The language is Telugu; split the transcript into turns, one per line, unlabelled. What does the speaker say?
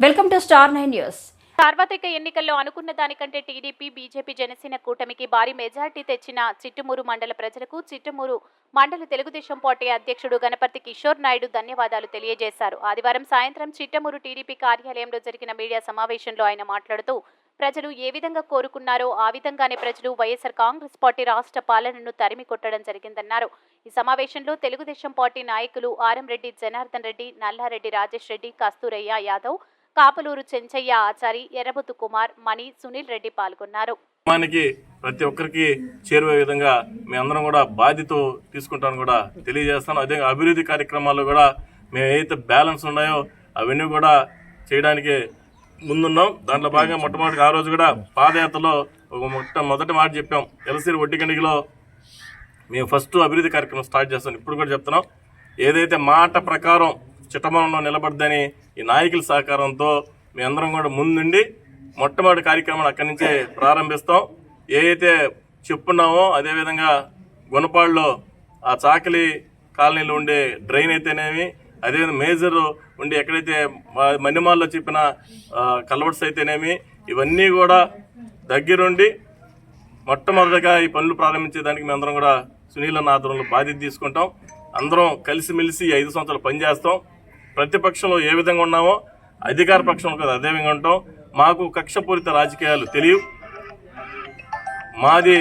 Welcome to star 9 news.
సార్వత్రిక ఎన్నికల్లో అనుకున్న దానికంటే టీడీపీ, బీజేపీ, జనసేన కూటమికి భారీ మెజార్టీ తెచ్చిన చిట్టమూరు మండల ప్రజలకు చిట్టమూరు మండల తెలుగుదేశం పార్టీ అధ్యక్షుడు గణపతి కిషోర్ నాయుడు ధన్యవాదాలు తెలియజేశారు. ఆదివారం సాయంత్రం చిట్టమూరు టీడీపీ కార్యాలయంలో జరిగిన మీడియా సమావేశంలో ఆయన మాట్లాడుతూ ప్రజలు ఏ విధంగా కోరుకున్నారో ఆ విధంగానే ప్రజలు వైఎస్ఆర్ కాంగ్రెస్ పార్టీ రాష్ట్ర పాలనను తరిమి కొట్టడం జరిగిందన్నారు. ఈ సమావేశంలో తెలుగుదేశం పార్టీ నాయకులు ఆరంరెడ్డి జనార్దన్ రెడ్డి, నల్లారెడ్డి రాజేష్ రెడ్డి, కస్తూరయ్య యాదవ్, కాపలూరు చెంచయ్య ఆచారి, ఎర్రబొత్తు కుమార్, మణి, సునీల్ రెడ్డి పాల్గొన్నారు.
ప్రతి ఒక్కరికి చేరువే విధంగా మీ అందరం కూడా బాధ్యత తీసుకుంటాను కూడా తెలియజేస్తాను. అదే అభివృద్ధి కార్యక్రమాల్లో కూడా మేము ఏదైతే బ్యాలెన్స్ ఉన్నాయో అవన్నీ కూడా చేయడానికి ముందున్నాం. దాంట్లో భాగంగా మొట్టమొదటి ఆ రోజు కూడా పాదయాత్రలో మొదటి మాట చెప్పాం. ఎలసిరి ఒడ్డిగండిలో మేము ఫస్ట్ అభివృద్ధి కార్యక్రమం స్టార్ట్ చేస్తాం. ఇప్పుడు కూడా చెప్తున్నాం, ఏదైతే మాట ప్రకారం చిట్టమూరులో నిలబడ్డని ఈ నాయకుల సహకారంతో మీ అందరం కూడా ముందుండి మొట్టమొదటి కార్యక్రమాన్ని అక్కడి నుంచే ప్రారంభిస్తాం. ఏదైతే చెప్పున్నామో అదేవిధంగా గుణపాడులో ఆ చాకలి కాలనీలో ఉండే డ్రైన్ అయితేనేమి, అదేవిధంగా మేజర్ ఉండి ఎక్కడైతే మన్నిమాల్లో చెప్పిన కల్వర్ట్స్ అయితేనేమి, ఇవన్నీ కూడా దగ్గరుండి మొట్టమొదటిగా ఈ పనులు ప్రారంభించేదానికి మేము అందరం కూడా సునీల్ అన్న ఆధ్వర్యంలో బాధ్యత తీసుకుంటాం. అందరం కలిసిమెలిసి 5 సంవత్సరాలు పనిచేస్తాం. ప్రతిపక్షంలో ఏ విధంగా ఉన్నామో అధికార పక్షంలో కదా అదే విధంగా ఉంటాం. మాకు కక్షపూరిత రాజకీయాలు తెలియవు. మాది